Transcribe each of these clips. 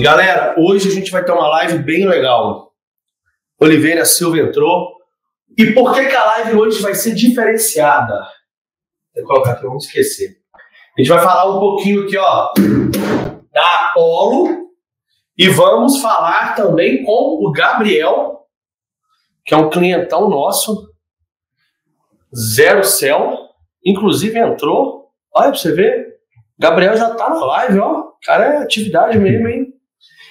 Galera, hoje a gente vai ter uma live bem legal. Oliveira Silva entrou. E por que a live hoje vai ser diferenciada? Vou colocar aqui, vamos esquecer. A gente vai falar um pouquinho aqui, ó, da Apollo. E vamos falar também com o Gabriel, que é um clientão nosso. Zero Cell. Inclusive entrou. Olha pra você ver. Gabriel já tá na live, ó. O cara é atividade mesmo, hein?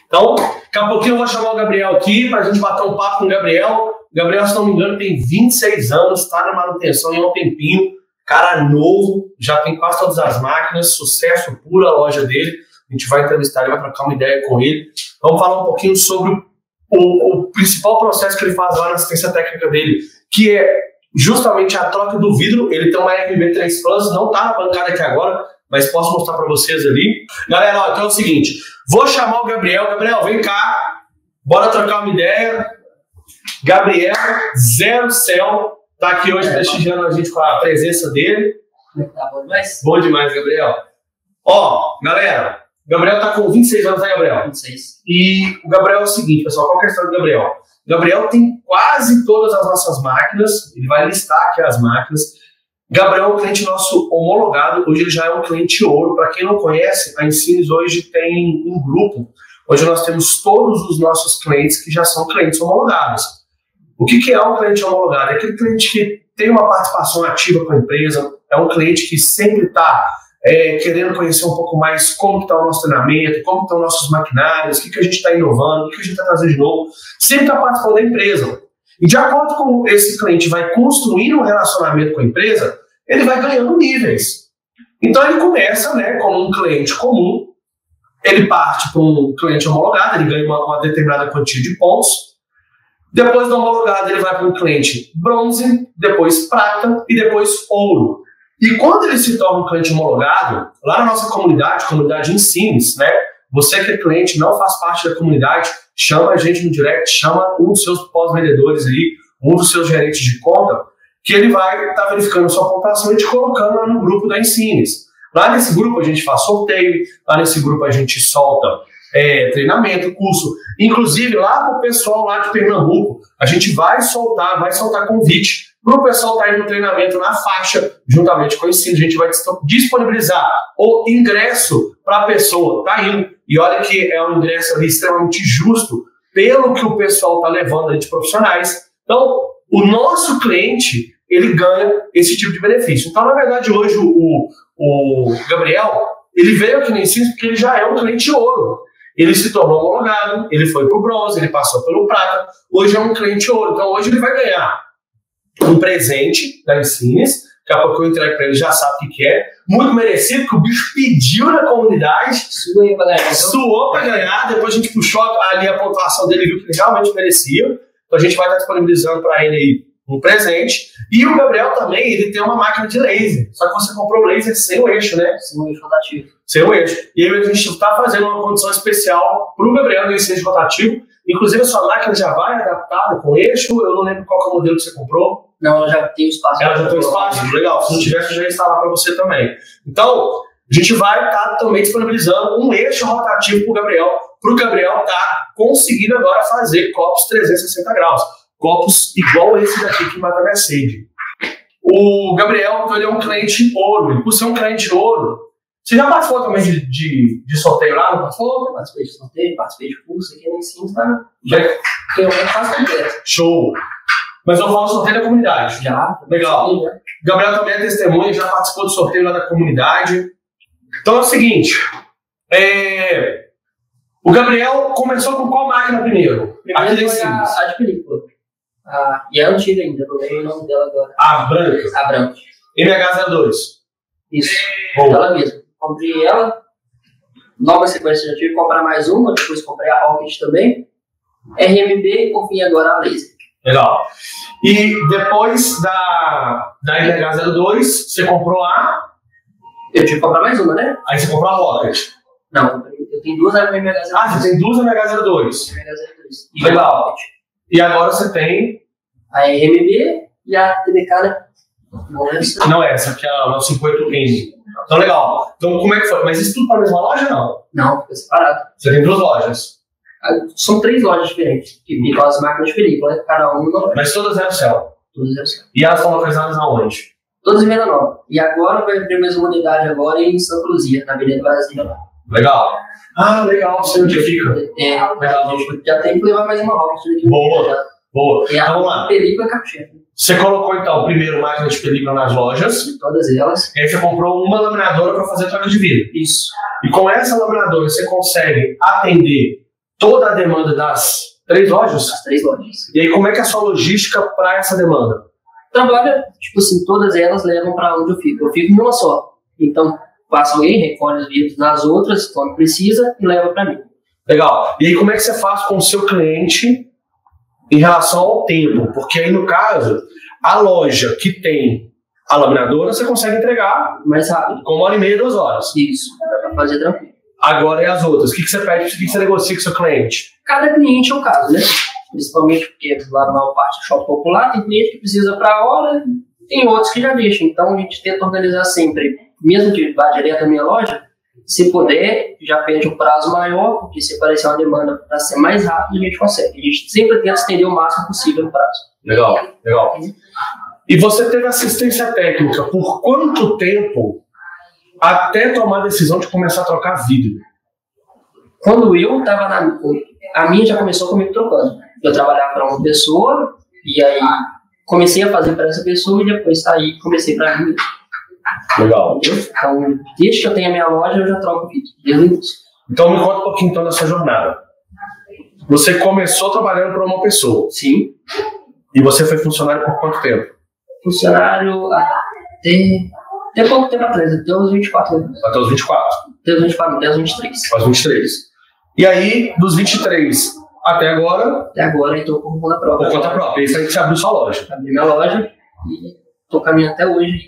Então, daqui a pouquinho eu vou chamar o Gabriel aqui pra gente bater um papo com o Gabriel. O Gabriel, se não me engano, tem 26 anos, tá na manutenção há um tempinho. Cara novo, já tem quase todas as máquinas, sucesso puro a loja dele. A gente vai entrevistar ele, vai trocar uma ideia com ele. Vamos falar um pouquinho sobre o principal processo que ele faz lá na assistência técnica dele, que é justamente a troca do vidro. Ele tem uma RB3 Plus, não tá na bancada aqui agora, mas posso mostrar para vocês ali. Galera, ó, então é o seguinte, vou chamar o Gabriel. Gabriel, vem cá, bora trocar uma ideia. Gabriel, Zero Cell, tá aqui hoje prestigiando a gente com a presença dele. Tá bom demais? Bom demais, Gabriel. Ó, galera, o Gabriel tá com 26 anos, né, Gabriel? 26. E o Gabriel é o seguinte, pessoal, qual que é a história do Gabriel? O Gabriel tem quase todas as nossas máquinas, ele vai listar aqui as máquinas. Gabriel é um cliente nosso homologado, hoje ele já é um cliente ouro. Para quem não conhece, a Insignis hoje tem um grupo, onde nós temos todos os nossos clientes que já são clientes homologados. O que é um cliente homologado? É aquele cliente que tem uma participação ativa com a empresa, é um cliente que sempre está querendo conhecer um pouco mais como está o nosso treinamento, como estão nossos maquinários, o que a gente está inovando, o que a gente está trazendo de novo, sempre está participando da empresa. E de acordo com esse cliente vai construir um relacionamento com a empresa, ele vai ganhando níveis. Então ele começa, né, como um cliente comum, ele parte para um cliente homologado, ele ganha uma determinada quantia de pontos. Depois do homologado ele vai para um cliente bronze, depois prata e depois ouro. E quando ele se torna um cliente homologado, lá na nossa comunidade Insignis, né, você que é cliente, não faz parte da comunidade, chama a gente no direct, chama um dos seus pós-vendedores aí, um dos seus gerentes de conta, que ele vai estar verificando a sua pontuação e te colocando lá no grupo da Insignis. Lá nesse grupo a gente faz sorteio, lá nesse grupo a gente solta treinamento, curso. Inclusive lá para o pessoal lá de Pernambuco, a gente vai soltar convite para o pessoal estar indo no treinamento na faixa, juntamente com a Insignis. A gente vai disponibilizar o ingresso para a pessoa estar indo. E olha que é um ingresso ali extremamente justo pelo que o pessoal está levando ali de profissionais. Então, o nosso cliente, ele ganha esse tipo de benefício. Então, na verdade, hoje o Gabriel, ele veio aqui no Insignis porque ele já é um cliente ouro. Ele se tornou homologado, ele foi para o bronze, ele passou pelo prata, hoje é um cliente ouro. Então, hoje ele vai ganhar um presente da Insignis, daqui a pouco eu entrego para ele, já sabe o que é, muito merecido, porque o bicho pediu na comunidade, suou para ganhar, depois a gente puxou ali a pontuação dele, viu que ele realmente merecia, então a gente vai estar disponibilizando para ele aí um presente. E o Gabriel também, ele tem uma máquina de laser, só que você comprou o laser sem o eixo, né? Sem o eixo rotativo. Sem o eixo. E aí a gente está fazendo uma condição especial para o Gabriel no eixo rotativo. Inclusive a sua máquina já vai adaptada com eixo, eu não lembro qual é o modelo que você comprou. Não, ela já tem o espaço. Ela já tem o espaço? Legal, se não tivesse, eu já ia instalar para você também. Então, a gente vai estar também disponibilizando um eixo rotativo para o Gabriel estar conseguindo agora fazer copos 360 graus. Copos igual esse daqui que mata a minha sede. O Gabriel, ele é um cliente ouro, e por ser um cliente ouro, você já participou também de sorteio lá? Não participou? Participei de sorteio, participei de curso aqui no Insignis, tá? Já tem um quase completo. Show! Mas eu falo sorteio da comunidade. Já. Legal. Sim, né? Gabriel também é testemunha, já participou do sorteio lá da comunidade. Então é o seguinte, o Gabriel começou com qual máquina primeiro? Primeiro foi a de película. E é antiga ainda, não lembro o nome dela agora. A branca? A branca. MH02. Isso. Bom. Ela mesma. Comprei ela. Nova sequência, já tive que comprar mais uma, depois comprei a Rocket também. RMB e por fim agora a laser. Legal. E depois da MH02, você comprou a... Eu tive que comprar mais uma, né? Aí você comprou a Rocket. Não, eu tenho duas MH02. Ah, você tem duas MH02. E legal. a Rocket. E agora você tem... A RMB e a TDK, né? Não é essa. Não é essa, que é a 958N. Então, legal. Então, como é que foi? Mas isso tudo para a mesma loja, não? Não, fica separado. Você tem 2 lojas? São 3 lojas diferentes, que ficam as máquinas de película, né? Cada uma numa loja. Mas todas eram céu. Todas elas são. E elas estão localizadas aonde? Todas em Venda Nova. E agora vai abrir mais uma unidade agora em Santa Luzia, na Avenida Brasília. Legal. Ah, legal. Sei onde fica. Legal. A gente já tem que levar mais uma roda daqui. Boa. Boa. E Então, a vamos lá. película é carro-chefe. Você colocou, então, primeiro máquina de película nas lojas. Todas elas. E aí você comprou uma laminadora para fazer a troca de vidro. Isso. E com essa laminadora você consegue atender toda a demanda das 3 lojas? As 3 lojas. E aí como é que é a sua logística para essa demanda? Trabalha, tipo assim, todas elas levam para onde eu fico. Eu fico numa só. Então, passa alguém, recolhe os vidros nas outras, quando precisa, e leva para mim. Legal. E aí como é que você faz com o seu cliente em relação ao tempo? Porque aí, no caso, a loja que tem a laminadora, você consegue entregar Mais rápido. com 1h30, 2 horas. Isso, dá para fazer tranquilo. Agora, e as outras? O que você pede? O que você negocia com o seu cliente? Cada cliente é um caso, né? Principalmente porque lá na maior parte do shopping popular tem cliente que precisa para a hora, tem outros que já deixam. Então a gente tenta organizar sempre, mesmo que vá direto à minha loja, se puder, já pede um prazo maior, porque se aparecer uma demanda para ser mais rápido, a gente consegue. A gente sempre tenta estender o máximo possível o prazo. Legal, legal. E você teve assistência técnica por quanto tempo até tomar a decisão de começar a trocar vidro? Quando eu estava na... A minha já começou comigo trocando. Eu trabalhava para uma pessoa, e aí comecei a fazer para essa pessoa, e depois saí e comecei para mim. Legal. Então, desde que eu tenho a minha loja, eu já troco vidro. Desde o início. Então me conta um pouquinho então da sua jornada. Você começou trabalhando para uma pessoa. Sim. E você foi funcionário por quanto tempo? Funcionário até pouco tempo atrás, até os 24 anos. Até os 24. Até os 24, até os 23. Aos 23. E aí, dos 23 até agora... Até agora eu estou por conta própria. Por conta própria. Isso aí que você abriu sua loja. Abri minha loja e estou caminhando até hoje.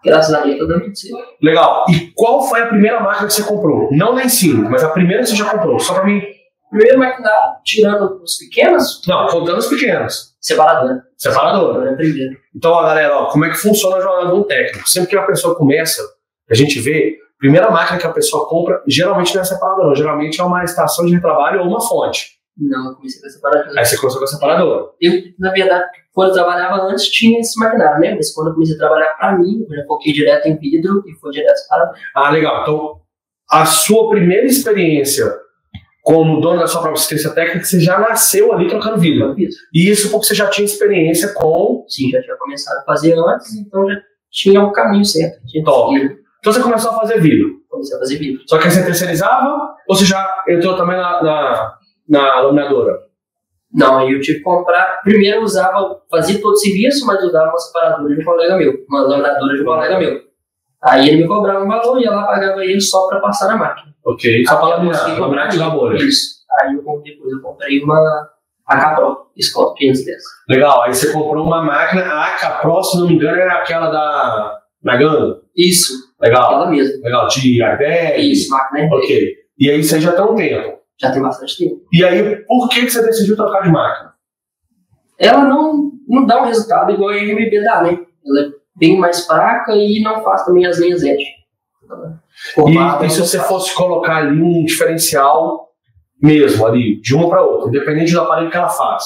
Graças a Deus, está dando tudo certo. Legal. E qual foi a primeira máquina que você comprou? Não lá em cima, mas a primeira que você já comprou. Só pra mim... Primeiro maquinário, tirando os pequenos. Não, contando os pequenos. Separadora. Separadora. É primeiro. Então, ó, galera, ó, como é que funciona a jornada de um técnico? Sempre que a pessoa começa, a gente vê, a primeira máquina que a pessoa compra, geralmente não é separadora, não. Geralmente é uma estação de retrabalho ou uma fonte. Não, eu comecei com a separadora. Aí você começou com a separadora. Eu, na verdade, quando eu trabalhava antes, tinha esse maquinário, né? Mas quando eu comecei a trabalhar para mim, eu já foquei direto em vidro e foi direto separador. Ah, legal. Então, a sua primeira experiência como dono da sua própria assistência técnica, você já nasceu ali trocando vidro. E isso porque você já tinha experiência com... Sim, já tinha começado a fazer antes, então já tinha o caminho certo. Top. Então você começou a fazer vidro. Comecei a fazer vidro. Só que aí você terceirizava ou você já entrou também na laminadora? Não, aí eu tive que comprar. Primeiro eu usava, fazia todo o serviço, mas usava uma separadora de um colega meu, uma laminadora de um colega meu. Aí ele me cobrava um valor e ela pagava ele só para passar na máquina. Ok, só para laminar de bolha. Isso. Aí depois eu comprei uma AK-Pro, Scott 510. Legal, aí você comprou uma máquina, a AK-Pro, se não me engano, era aquela da Nagano? Isso. Legal. Aquela mesmo. Legal, de iPad? Isso, máquina iPad. Ok. E aí você já tem um tempo? Já tem bastante tempo. E aí, por que você decidiu trocar de máquina? Ela não dá um resultado igual a RMB dá, né? Ela é bem mais fraca e não faz também as linhas edge. E se você fosse colocar ali um diferencial mesmo, ali, de uma para outra, independente do aparelho que ela faz,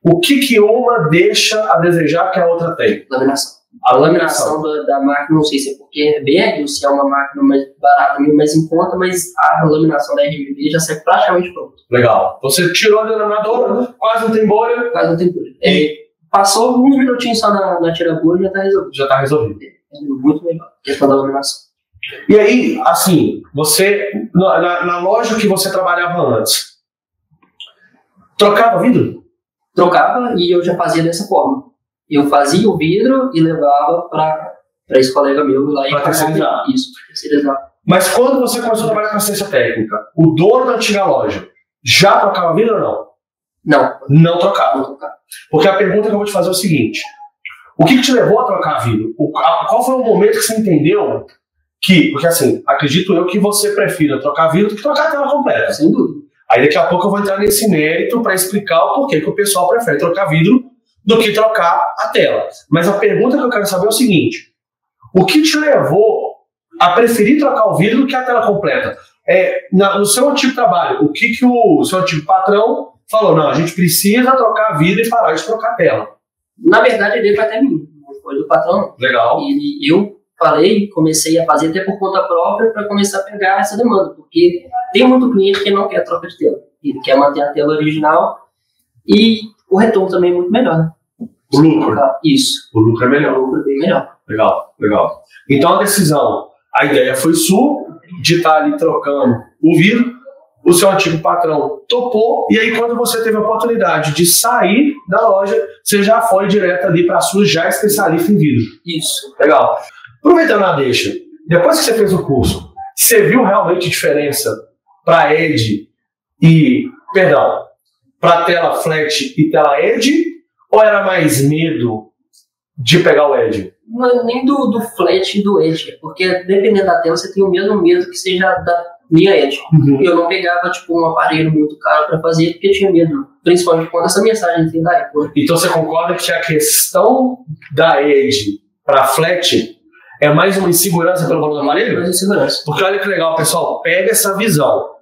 o que uma deixa a desejar que a outra tem? Laminação. A laminação da máquina, não sei se é porque é BR ou se é uma máquina mais barata, mais em conta, mas a laminação da RMB já sai praticamente pronta. Legal. Você tirou a laminadora, quase não tem bolha. Quase não tem bolha. Passou uns minutinhos só na tira-bolha e já está resolvido. Já está resolvido. É muito legal. Questão da laminação. E aí, assim, você, na loja que você trabalhava antes, trocava vidro? Trocava e eu já fazia dessa forma. Eu fazia o vidro e levava para esse colega meu lá e para terceirizar. Isso, terceirizar. Mas quando você começou a trabalhar com assistência técnica, o dono da antiga loja já trocava vidro ou não? Não. Não trocava. Porque a pergunta que eu vou te fazer é o seguinte: o que te levou a trocar vidro? Qual foi o momento que você entendeu que, porque assim, acredito eu que você prefira trocar vidro do que trocar a tela completa. Sem dúvida. Aí daqui a pouco eu vou entrar nesse mérito para explicar o porquê que o pessoal prefere trocar vidro do que trocar a tela. Mas a pergunta que eu quero saber é o seguinte: o que te levou a preferir trocar o vidro do que a tela completa. No seu antigo trabalho, o que o seu antigo patrão falou? Não, a gente precisa trocar vidro e parar de trocar tela. Na verdade, ele vai até mim, não foi do patrão. Legal. E eu falei, comecei a fazer até por conta própria para começar a pegar essa demanda, porque tem muito cliente que não quer troca de tela. Ele quer manter a tela original e o retorno também é muito melhor, né? O lucro. Isso. O lucro é melhor. O lucro é bem melhor. Legal, legal. Então a decisão, a ideia foi sua, de estar ali trocando o vidro, o seu antigo patrão topou, e aí quando você teve a oportunidade de sair da loja, você já foi direto ali para a sua já especialista em vidro. Isso. Legal. Aproveitando a deixa, depois que você fez o curso, você viu realmente diferença para ED para tela flat e tela ED, ou era mais medo de pegar o ED? Não, nem do flat e do edge, porque dependendo da tela você tem o mesmo medo que seja da minha edge. Uhum. Eu não pegava um aparelho muito caro para fazer porque eu tinha medo, principalmente quando essa mensagem tem da Apple. Então você concorda que a questão da edge para flat é mais uma insegurança pelo valor do aparelho? Mais insegurança. Porque olha que legal, pessoal, pega essa visão.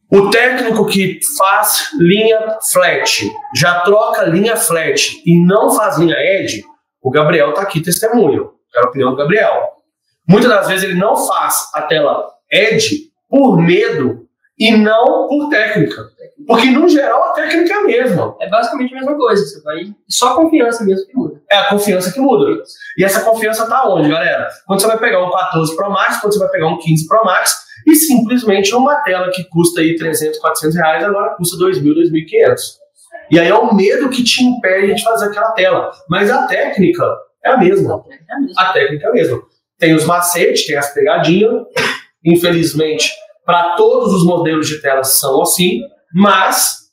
O técnico que faz linha flat, já troca linha flat e não faz linha edge, o Gabriel está aqui testemunho. Quero a opinião do Gabriel. Muitas das vezes ele não faz a tela edge por medo e não por técnica. Porque, no geral, a técnica é a mesma. É basicamente a mesma coisa. Você vai... Só a confiança mesmo que muda. É a confiança que muda. E essa confiança está onde, galera? Quando você vai pegar um 14 Pro Max, quando você vai pegar um 15 Pro Max, e simplesmente uma tela que custa aí 300, 400 reais, agora custa 2.000, 2.500. E aí é o medo que te impede de fazer aquela tela. Mas a técnica é a mesma. A técnica é a mesma. Tem os macetes, tem as pegadinhas. Infelizmente, para todos os modelos de telas são assim, mas,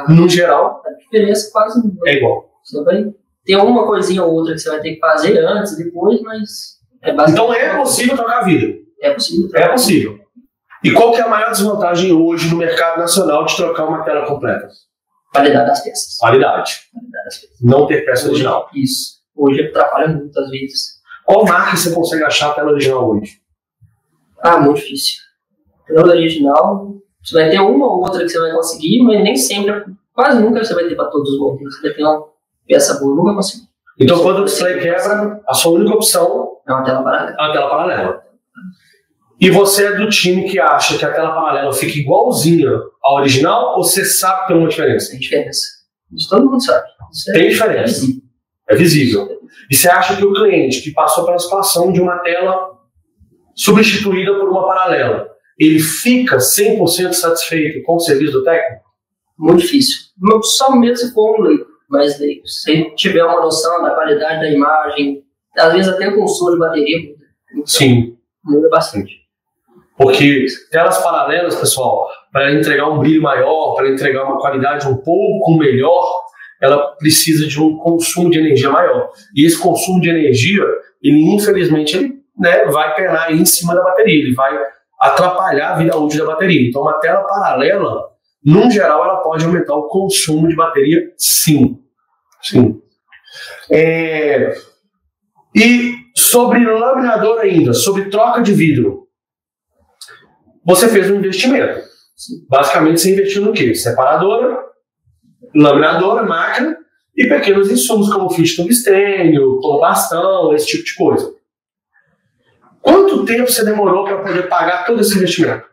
no geral, a diferença quase é igual. Você vai ter uma coisinha ou outra que você vai ter que fazer antes, depois, mas... Então é possível trocar vidro? É possível. É possível. E qual que é a maior desvantagem hoje no mercado nacional de trocar uma tela completa? Qualidade das peças. Qualidade. Não ter peça original. Isso. Hoje atrapalha muitas vezes. Qual marca você consegue achar a tela original hoje? Muito difícil. Tela original, você vai ter uma ou outra que você vai conseguir, mas nem sempre, quase nunca você vai ter para todos os modelos. Você vai ter uma peça boa, nunca conseguir. Então quando o display quebra, a sua única opção é uma tela paralela. É uma tela paralela. E você é do time que acha que a tela paralela fica igualzinha à original, ou você sabe que tem uma diferença? Tem diferença. Isso todo mundo sabe. Tem diferença. É visível. E você acha que o cliente que passou pela situação de uma tela substituída por uma paralela, ele fica 100% satisfeito com o serviço do técnico? Muito difícil. Só mesmo se for um leigo, mais leigo. Se tiver uma noção da qualidade da imagem, às vezes até o consumo de bateria muda. Então, sim. Muda bastante. Porque telas paralelas, pessoal, para entregar um brilho maior, para entregar uma qualidade um pouco melhor, ela precisa de um consumo de energia maior. E esse consumo de energia, ele infelizmente vai penar em cima da bateria, ele vai atrapalhar a vida útil da bateria. Então uma tela paralela, num geral, ela pode aumentar o consumo de bateria, sim. Sim. E sobre laminador ainda, sobre troca de vidro, você fez um investimento. Basicamente, você investiu no quê? Separadora, laminadora, máquina e pequenos insumos como fio de tungstênio, como bastão, esse tipo de coisa. Quanto tempo você demorou para poder pagar todo esse investimento?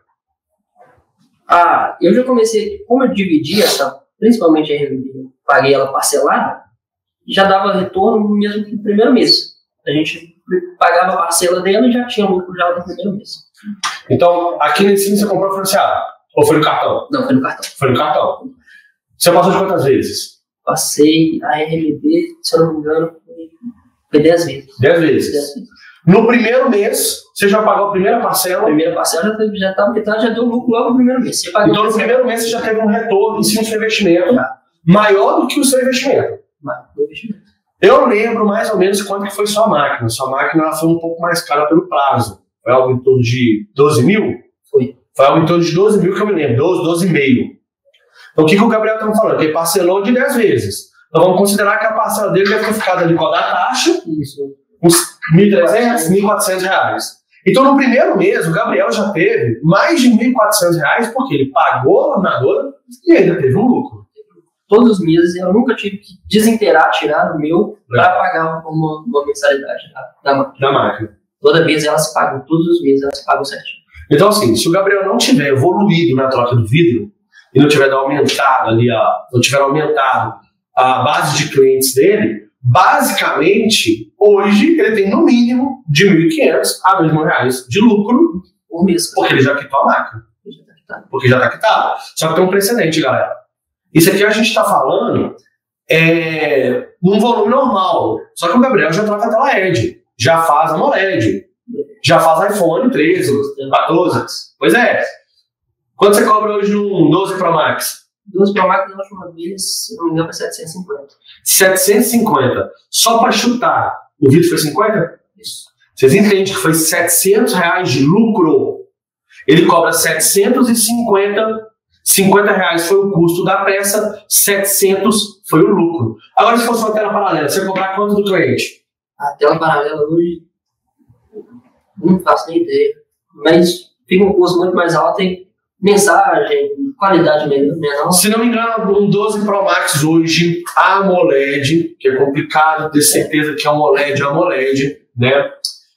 Eu já comecei, como eu dividi principalmente a RMB, paguei ela parcelada, já dava retorno mesmo que no primeiro mês. A gente pagava a parcela dela e já tinha lucro já no primeiro mês. Então, aqui na Ensino você comprou financiado? Ou foi no cartão? Não, foi no cartão. Foi no cartão. Você passou de quantas vezes? Passei a RMB, se eu não me engano, foi 10 vezes. 10 vezes. No primeiro mês, você já pagou a primeira parcela? A primeira parcela já estava metade, já deu lucro logo no primeiro mês. Então, no primeiro mês, você já teve um retorno em cima do seu investimento maior do que o seu investimento. Eu lembro mais ou menos quanto que foi sua máquina. Sua máquina ela foi um pouco mais cara pelo prazo. Foi algo em torno de 12 mil? Foi. Foi algo em torno de 12 mil que eu me lembro, 12,5. Então o que o Gabriel estava falando? Que ele parcelou de 10 vezes. Então vamos considerar que a parcela dele deve ter ficado ali com a da taxa. Isso. uns 1.300, 1.400 reais. Então, no primeiro mês, o Gabriel já teve mais de 1.400 reais, porque ele pagou a laminadora e ainda teve um lucro. Todos os meses eu nunca tive que desinteirar, tirar do meu para pagar uma mensalidade da máquina. Toda vez elas pagam, todos os meses elas pagam certinho. Então, assim, se o Gabriel não tiver evoluído na troca do vidro e não tiver aumentado ali, não tiver aumentado a base de clientes dele, basicamente, hoje ele tem no mínimo de 1.500 a 2.000 reais de lucro por mês. Porque ele já quitou a máquina. Porque já está quitado. Só que tem um precedente, galera. Isso aqui a gente está falando num volume normal. Só que o Gabriel já troca a tela LED, já faz AMOLED, já faz iPhone 13, 14. Pois é. Quanto você cobra hoje num 12 Pro Max? 12 Pro Max na última vez, se não me engano, foi 750. 750. Só para chutar, o vídeo foi 50? Isso. Vocês entendem que foi 700 reais de lucro? Ele cobra 750, 50 reais foi o custo da peça, 700 foi o lucro. Agora, se fosse uma tela paralela, você vai cobrar quanto do cliente? A tela paralela hoje, não faço nem ideia, mas fica um custo muito mais alto em mensagem, qualidade menor. Se não me engano, um 12 Pro Max hoje, AMOLED, que é complicado ter certeza que é AMOLED, né?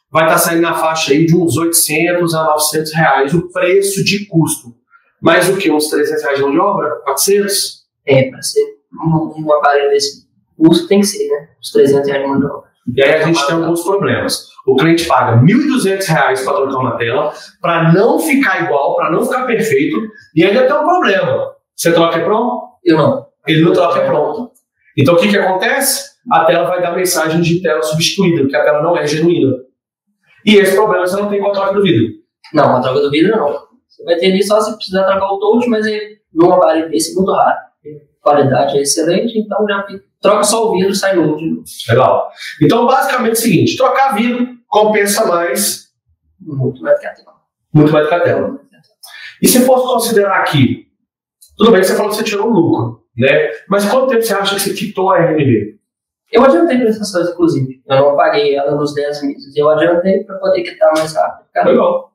Vai estar saindo na faixa aí de uns 800 a 900 reais o preço de custo. Mais o que? Uns 300 reais de mão de obra? 400? Para ser um aparelho desse custo tem que ser, né? Uns 300 reais de mão de obra. E aí a gente tem alguns problemas. O cliente paga R$ 1.200 para trocar uma tela, para não ficar igual, para não ficar perfeito, e ainda tem um problema. Você troca pronto? Eu não. Ele não troca pronto. Então o que acontece? A tela vai dar mensagem de tela substituída, porque a tela não é genuína. E esse problema você não tem com a troca do vidro. Não, a troca do vidro não. Você vai ter ali só se precisar trocar o touch, mas num aparelho desse é muito raro. A qualidade é excelente, então já troca só o vidro e sai novo de novo. Legal. Então, basicamente é o seguinte, trocar vidro compensa mais. Muito mais que a tela. Muito mais que a tela. E se fosse considerar aqui, tudo bem que você falou que você tirou um lucro, né? Mas quanto tempo você acha que você quitou a RMB? Eu adiantei prestações, inclusive. Eu não paguei ela nos 10 meses. Eu adiantei para poder quitar mais rápido. Legal.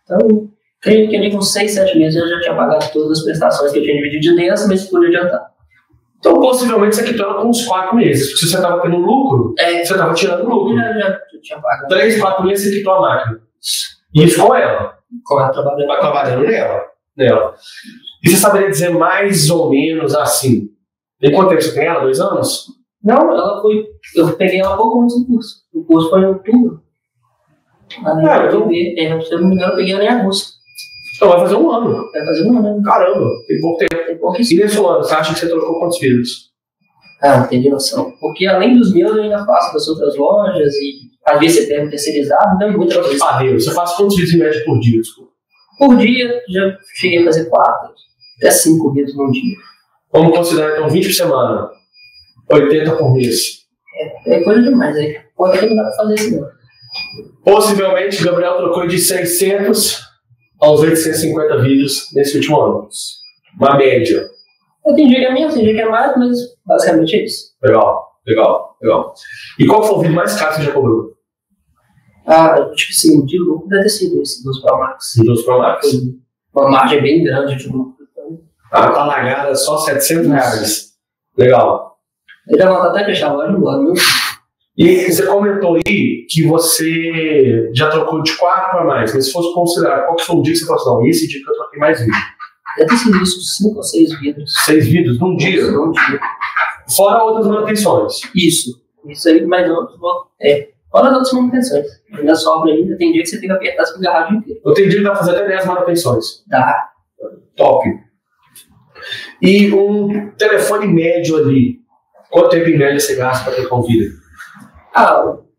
Então, creio que ali com 6, 7 meses eu já tinha pagado todas as prestações que eu tinha dividido de 10, mas pude adiantar. Então, possivelmente, você quitou ela com uns 4 meses. Porque se você estava tendo lucro, você estava tirando lucro. Já tinha pagado. 3, 4 meses você quitou a máquina. E isso com ela. Com ela trabalhando nela. E você saberia dizer mais ou menos assim? Em quanto tempo você tem ela? 2 anos? Não, ela foi. Eu peguei ela pouco antes do curso. O curso foi em outubro. Se eu não me engano, eu peguei ela em agosto. Então vai fazer 1 ano. Vai fazer 1 ano. Caramba, tem pouco tempo. Tem pouquíssimo. E nesse 1 ano, você acha que você trocou quantos vidros? Não tenho noção. Porque além dos meus, eu ainda faço das outras lojas e às vezes você pega terceirizado, dá muita coisa. Ah, Deus, você faz quantos vidros em média por dia? Desculpa? Por dia, já cheguei a fazer 4, até 5 vidros num dia. Vamos considerar então 20 por semana. 80 por mês. É coisa demais aí. Pode ter que dar pra fazer isso não. Possivelmente, Gabriel trocou de 600 aos 850 vídeos nesse último ano. Uma média. Tem dia que é menos, tem dia que é mais, mas basicamente é isso. Legal. E qual foi o vídeo mais caro que você já cobrou? Acho que sim, de lucro deve ter sido esse dos Pro Max. Dos Pro Max. Uma margem bem grande de lucro. Tá largada só 700 reais. Legal. Ele dá vontade até fechar a loja agora, viu? E você comentou aí que você já trocou de 4 para mais, mas se fosse considerar qual que foi o dia que você falou assim, não, esse dia que eu troquei mais vídeo. Deve ter sido isso, 5 ou 6 vidros. 6 vidros num dia? Num dia. Fora outras manutenções. Isso aí, mais outros. Fora as outras manutenções. Ainda sobra ainda, tem dia que você tem que apertar essa garrafa inteira. Eu tenho dia que dá pra fazer até 10 manutenções. Dá. Top. E um telefone médio ali, quanto tempo em média você gasta para trocar um vidro?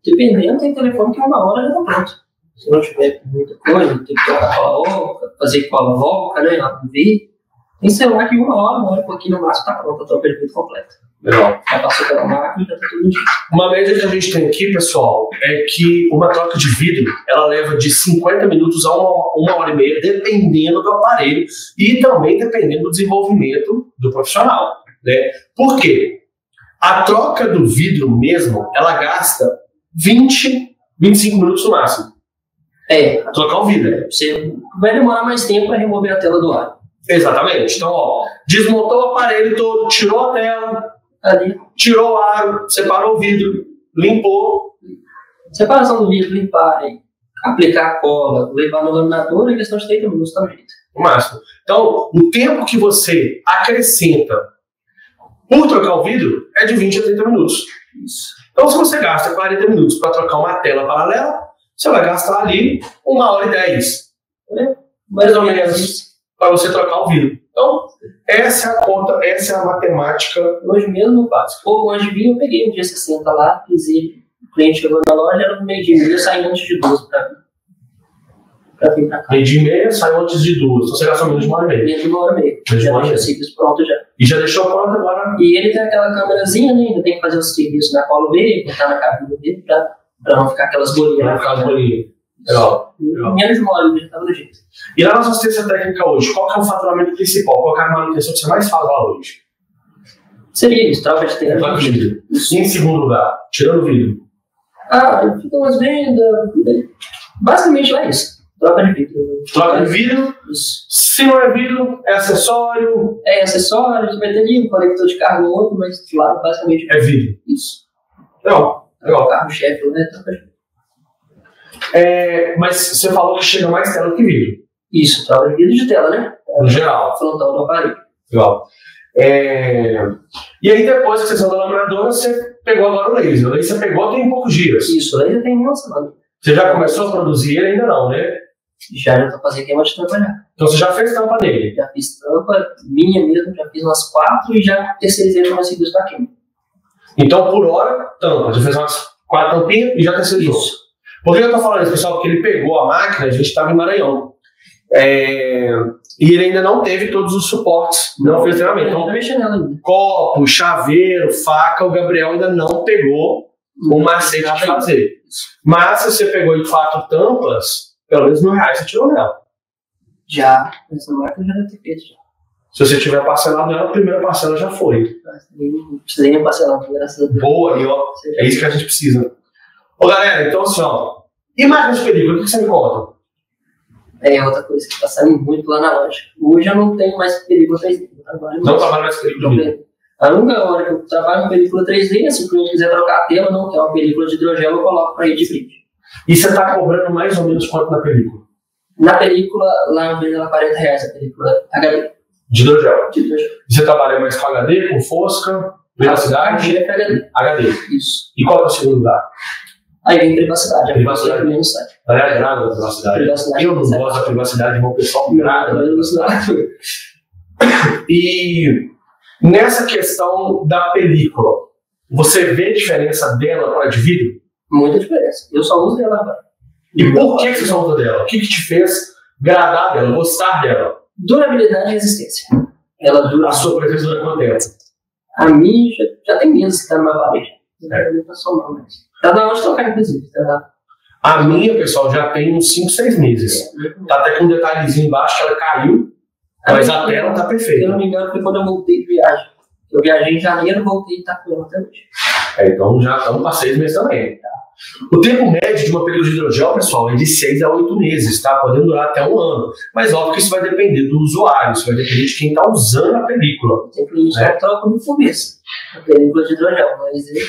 Dependendo, tem telefone que 1 hora já tá pronto. Se não tiver muita coisa, tem que trocar cola oca, fazer cola oca, né? Ver. Tem celular que 1 hora e pouquinho no máximo tá pronto, a troca de vidro completa. Legal. Já passou pela máquina e já tá tudo dia. Uma média que a gente tem aqui, pessoal, é que uma troca de vidro, ela leva de 50 minutos a 1 hora e meia, dependendo do aparelho e também dependendo do desenvolvimento do profissional, né? Por quê? A troca do vidro mesmo, ela gasta 20, 25 minutos no máximo. Trocar o vidro. Você vai demorar mais tempo para remover a tela do ar. Exatamente. Então, ó, desmontou o aparelho todo, tirou a tela, ali, tirou o aro, separou o vidro, limpou. Separação do vidro, limpar, aplicar a cola, levar no laminador, é questão de 30 minutos também. O máximo. Então, o tempo que você acrescenta por trocar o vidro é de 20 a 30 minutos. Isso. Então, se você gasta 40 minutos para trocar uma tela paralela, você vai gastar ali 1h10. Mais ou menos para você trocar o vidro. Então, essa é a conta, essa é a matemática. Hoje mesmo no básico. Ou hoje vi, eu peguei um dia 60 lá, fiz ele. O cliente chegou na loja, era no meio-dia e meia, saiu antes de 12 para vir para cá. Meio-dia e meia, saiu antes de 2. Então você gastou menos de 1h30. Menos de 1h30. Já deixou o serviço pronto já. E já deixou pronto agora? E ele tem aquela câmerazinha, né? Ainda tem que fazer o serviço na cola dele, botar na cabine dele, para não ficar aquelas bolinhas. Para não ficar as bolinhas. Legal. Menos de 1 hora, já estava do jeito. E na nossa assistência técnica hoje, qual que é o faturamento principal? Qual que é a manutenção que você mais faz lá hoje? Seria isso, troca de tela. Troca de vidro. E em segundo lugar, tirando o vidro? Ficam umas vendas. Basicamente é isso. Troca de vidro. Troca de vidro. Isso. Se não é vidro, é acessório. É acessório, você vai ter ali um conector de carro no outro, mas lá basicamente é vidro. Isso. Legal. O carro-chefe, né? Troca de vidro. Mas você falou que chega mais tela que vidro. Isso, troca de vidro de tela, né? No geral. Frontal do aparelho. Legal. E aí depois que você saiu da laminadora, você pegou agora o laser. O laser você pegou tem poucos dias. Isso, o laser tem uma semana. Você já começou a produzir ele ainda não, né? Já estou fazendo queima de trabalhar. Então você já fez tampa dele? Já fiz tampa, minha mesmo, já fiz umas 4 e já terceirizei para serviço da queima. Então por hora, tampa. Já fez umas 4 tampinhas e já terceirizou. Isso. Por que eu estou falando isso, pessoal? Porque ele pegou a máquina, a gente estava em Maranhão. E ele ainda não teve todos os suportes, não fez treinamento. Então, copo, chaveiro, faca, o Gabriel ainda não pegou o macete de fazer. Mas se você pegou de fato tampas, pelo menos R$1.000 você tirou nela. Já, essa máquina já deve ter feito. Se você tiver parcelado nela, a primeira parcela já foi. Não precisei nem parcelar, graças a Deus. Boa, aí ó, é isso que a gente precisa. Ô galera, então assim, ó, e máquina de película, o que você me conta? É outra coisa que está saindo muito lá na loja. Hoje eu não tenho mais película 3D. Não trabalho mais com película? A única hora que eu trabalho com película 3D, se o cliente quiser trocar a tela, não quer uma película de hidrogel, eu coloco para ele de brinde. E você está cobrando mais ou menos quanto na película? Na película, lá eu vendo ela R$40, a película HD. De hidrogel? De hidrogel. E você trabalha mais com HD, com Fosca, privacidade? HD. HD. Isso. E qual é o segundo lugar? Aí vem privacidade. Privacidade. No site. Aliás, grava a privacidade. Eu não gosto da privacidade, meu pessoal grava. E nessa questão da película, você vê diferença dela para a de vidro? Muita diferença. Eu só uso dela agora. E por que você só usa dela? O que te fez gradar dela, gostar dela? Durabilidade e resistência. Ela dura. A sua presença dura quanto tempo? A minha já tem meses que está na minha parede. Não tá só não, mas. Tá na hora de trocar, inclusive. Tá? A minha, pessoal, já tem uns 5, 6 meses. Tá até com um detalhezinho embaixo que ela caiu, mas a tela tá perfeita. Se eu não me engano, foi quando eu voltei de viagem. Eu viajei em janeiro, voltei e tá com ela até hoje. Então já estamos para 6 meses também. O tempo médio de uma película de hidrogel, pessoal, é de 6 a 8 meses, tá? Podendo durar até 1 ano. Mas óbvio que isso vai depender do usuário, isso vai depender de quem está usando a película. Tem cliente que troca no começo a película de hidrogel, mas ele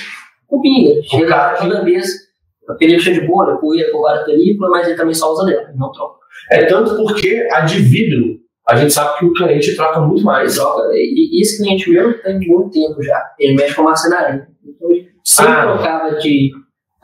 copinha. Chega toda vez, a película cheia de bolha, poeira, por várias películas, mas ele também só usa dela, ele não troca. Tanto porque a de vidro, a gente sabe que o cliente troca muito mais. E esse cliente meu tem muito tempo já, ele mexe com marcenaria. Então ele sempre trocava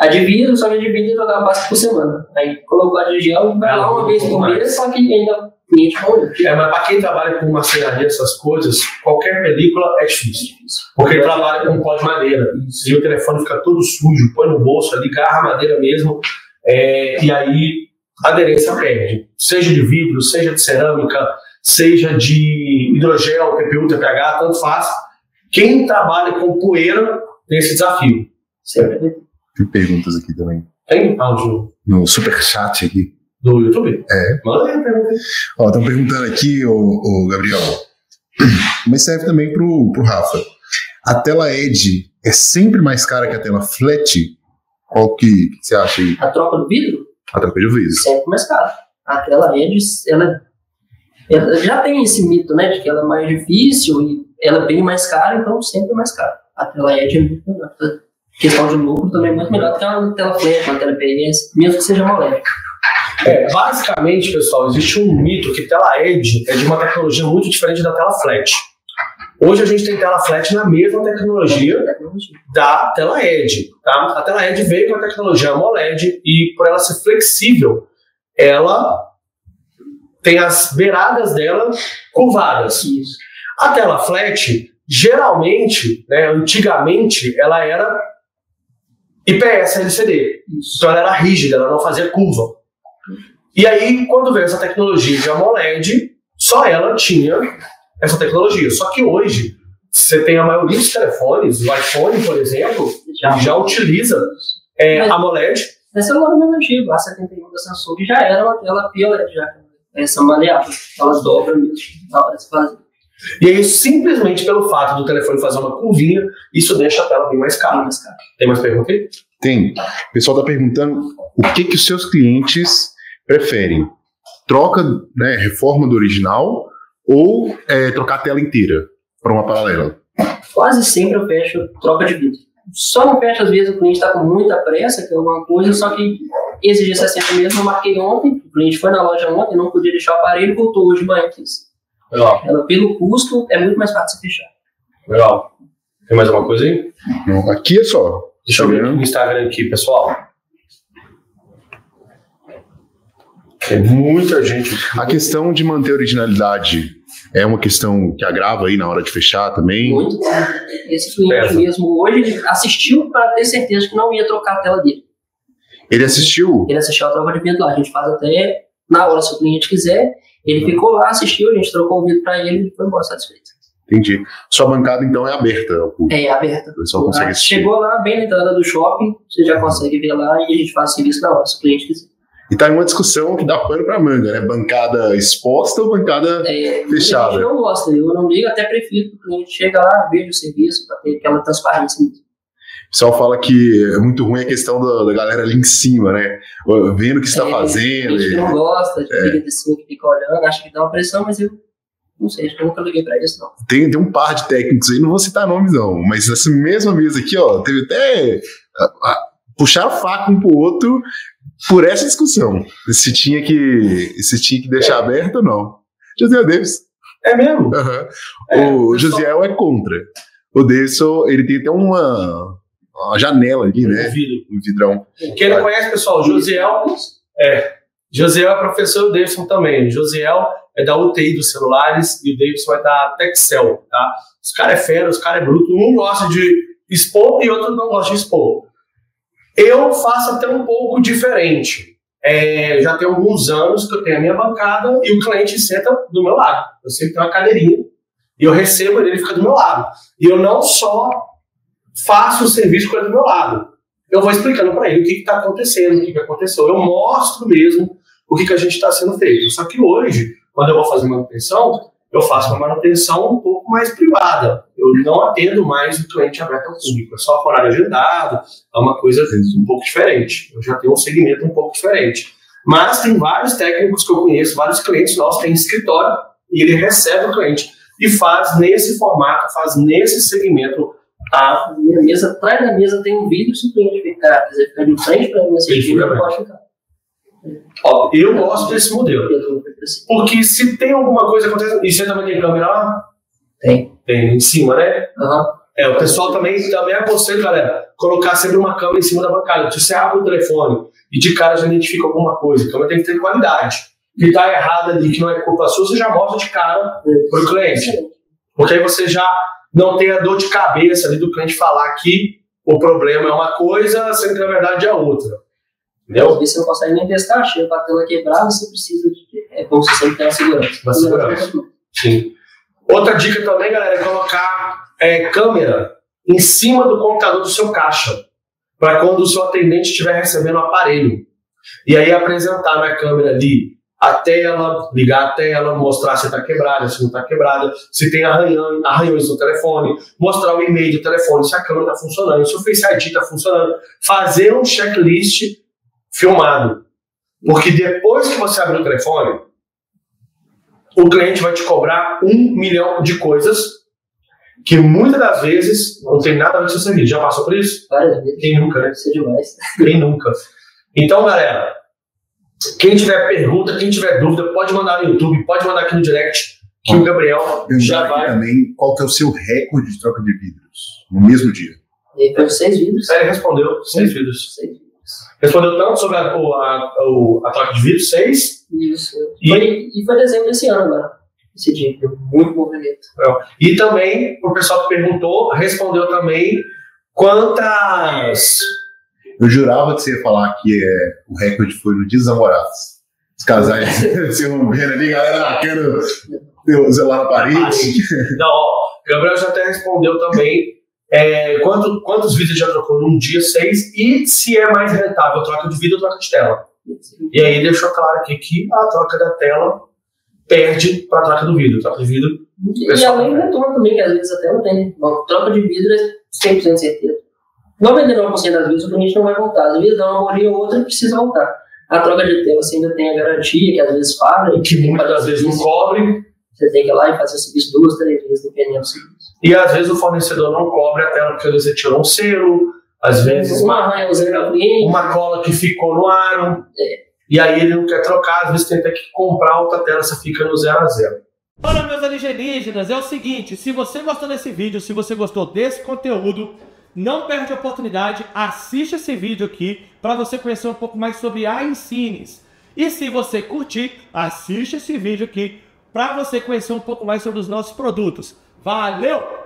a de vidro, só que a de vidro ele trocava bastante por semana. Aí colocou a de gel, vai lá uma vez por mês, só que ainda cliente bom. Mas para quem trabalha com marcenaria, essas coisas, qualquer película é difícil. Porque trabalha com pó de madeira. E o telefone fica todo sujo, põe no bolso ali, agarra a madeira mesmo, e aí a aderência perde. Seja de vidro, seja de cerâmica, seja de hidrogel, PPU, TPH, tanto faz. Quem trabalha com poeira tem esse desafio. Sempre. Tem perguntas aqui também. Tem áudio? No superchat aqui. Do YouTube? Manda aí a pergunta. Estão perguntando aqui, o Gabriel, mas serve também pro Rafa. A tela Edge é sempre mais cara que a tela Flat? Qual que você acha aí? A troca do vidro? A troca de vidro. Sempre mais caro. A tela LED, ela já tem esse mito, né, de que ela é mais difícil e ela é bem mais cara, então sempre é mais cara. A tela LED é muito melhor. A questão de lucro também é muito melhor do que uma tela flat, uma tela IPS, mesmo que seja AMOLED. Basicamente, pessoal, existe um mito que tela LED é de uma tecnologia muito diferente da tela flat. Hoje a gente tem tela flat na mesma tecnologia da tela LED. Tá? A tela LED veio com a tecnologia AMOLED e, por ela ser flexível, ela tem as beiradas dela curvadas. Isso. A tela flat, geralmente, né, antigamente, ela era IPS LCD. Então ela era rígida, ela não fazia curva. E aí, quando veio essa tecnologia de AMOLED, só ela tinha essa tecnologia. Só que hoje, você tem a maioria dos telefones, o iPhone, por exemplo, já utiliza AMOLED. Esse celular mais antigo, a 71 da Samsung já era uma tela POLED, já. Essa maleável, ela dobra mesmo na hora de se fazer. E aí, simplesmente pelo fato do telefone fazer uma curvinha, isso deixa a tela bem mais cara. Tem mais pergunta aí? Tem. O pessoal está perguntando o que os seus clientes preferem. Troca, né, reforma do original ou trocar a tela inteira para uma paralela? Quase sempre eu fecho troca de vidro. Só não fecho às vezes o cliente está com muita pressa, que é alguma coisa, só que exigência é sempre mesmo. Eu marquei ontem, o cliente foi na loja ontem, não podia deixar o aparelho, voltou hoje de manhã. Legal. Ela, pelo custo, é muito mais fácil de fechar. Legal. Tem mais alguma coisa aí? Não, aqui é só. Deixa eu ver no Instagram aqui, pessoal. Tem muita gente. A questão de manter a originalidade é uma questão que agrava aí na hora de fechar também? Muito. Esse cliente mesmo hoje, ele assistiu para ter certeza que não ia trocar a tela dele. Ele assistiu? Ele assistiu a troca de vidro lá. A gente faz até na hora, se o cliente quiser. Ele ficou lá, assistiu, a gente trocou o vidro para ele e foi embora satisfeito. Entendi. Sua bancada, então, é aberta ao público? É aberta. O pessoal consegue assistir. Chegou lá, bem na entrada do shopping, você já consegue ver lá e a gente faz o serviço na hora, se o cliente quiser. E tá em uma discussão que dá pano pra manga, né? Bancada exposta ou bancada fechada? A gente não gosta, eu não ligo, até prefiro que o cliente chega lá, veja o serviço, para ter aquela transparência mesmo. O pessoal fala que é muito ruim a questão da galera ali em cima, né? Vendo o que você está fazendo. A gente não gosta de ficar assim, que fica olhando, acha que dá uma pressão, mas eu não sei, acho que eu nunca liguei pra isso, não. Tem um par de técnicos aí, não vou citar nomes não, mas essa mesma mesa aqui, ó, teve até puxar faca um pro outro por essa discussão. Se tinha que deixar aberto ou não. Josiel Davis. É mesmo? O Josiel é contra. O Davidson, ele tem até uma janela ali, né? Um vidrão. Quem não conhece, pessoal, Josiel é professor, o Davidson também. O Josiel é da UTI dos celulares e o Davidson é da Texel, tá? Os caras é fera, os caras é bruto. Um gosta de expor e outro não gosta de expor. Eu faço até um pouco diferente. Já tem alguns anos que eu tenho a minha bancada e o cliente senta do meu lado. Eu sempre tenho uma cadeirinha e eu recebo ele fica do meu lado. E eu não só faço o serviço com ele do meu lado. Eu vou explicando para ele o que está acontecendo, o que aconteceu. Eu mostro mesmo o que a gente está sendo feito. Só que hoje, quando eu vou fazer manutenção, eu faço uma manutenção um pouco mais privada. Eu não atendo mais o cliente aberto ao público. É só horário agendado, é uma coisa um pouco diferente. Eu já tenho um segmento um pouco diferente. Mas tem vários técnicos que eu conheço, vários clientes nossos têm escritório e ele recebe o cliente e faz nesse formato, faz nesse segmento. A minha mesa, atrás da mesa tem um vidro, se o cliente quiser ficar de frente para mim assistir, eu pode ficar. Ó, eu gosto desse modelo. Porque se tem alguma coisa acontecendo. E você também tem câmera lá? Tem. Tem em cima, né? Uhum. O pessoal também aconselha, galera, colocar sempre uma câmera em cima da bancada. Se você abre o telefone e de cara já identifica alguma coisa, a câmera tem que ter qualidade. O que está errado ali, que não é culpa sua, você já mostra de cara para o cliente. Porque aí você já não tem a dor de cabeça ali do cliente falar que o problema é uma coisa, sendo que na verdade é outra. Entendeu? Você não consegue nem testar, chega com a tela quebrada, você precisa de. É bom você sempre ter uma segurança. Uma segurança. Sim. Outra dica também, galera, é colocar câmera em cima do computador do seu caixa, para quando o seu atendente estiver recebendo o aparelho. E aí apresentar na câmera ali a tela, ligar a tela, mostrar se está quebrada, se não está quebrada, se tem arranhões no telefone, mostrar o e-mail do telefone, se a câmera está funcionando, se o Face ID está funcionando, fazer um checklist filmado. Porque depois que você abrir o telefone, o cliente vai te cobrar 1 milhão de coisas que muitas das vezes não tem nada a ver com o seu serviço. Já passou por isso? Várias vezes. Quem nunca, né? Isso é demais. Quem nunca? Então, galera, quem tiver pergunta, quem tiver dúvida, pode mandar no YouTube, pode mandar aqui no direct, que o Gabriel já vai... também, qual que é o seu recorde de troca de vidros no mesmo dia? Ele fez 6 vidros. Ele respondeu 6 vidros. 6 vidros. Respondeu tanto sobre a troca de vidros, 6. Isso. E foi dezembro desse ano agora. Esse dia, deu muito movimento. E também, o pessoal que perguntou, respondeu também quantas... Eu jurava que você ia falar que o recorde foi no Dia dos Namorados. Os casais se rompendo ali, galera, quero ter o celular na parede. Não, ó, Gabriel já até respondeu também quantos vídeos já trocou num dia, 6, e se é mais rentável troca de vídeo ou troca de tela. E aí deixou claro aqui que a troca da tela perde para a troca do vidro. Troca de vidro. E além do retorno também, que às vezes até não tem. Bom, troca de vidro é 100% certeza. 99% das vezes o cliente não vai voltar. Às vezes dá uma molinha ou outra e precisa voltar. A troca de tela você ainda tem a garantia, que às vezes falha. E que muitas das vezes não cobre. Você tem que ir lá e fazer o serviço 2, 3 vezes, dependendo do serviço. E às vezes o fornecedor não cobre a tela porque às vezes você tirou um selo, às vezes uma cola que ficou no aro. E aí ele não quer trocar, às vezes tem que comprar outra tela, você fica no 0 a 0. Olha, meus alienígenas, é o seguinte, se você gostou desse vídeo, se você gostou desse conteúdo, não perde a oportunidade, assiste esse vídeo aqui para você conhecer um pouco mais sobre a iSines. E se você curtir, assiste esse vídeo aqui para você conhecer um pouco mais sobre os nossos produtos. Valeu!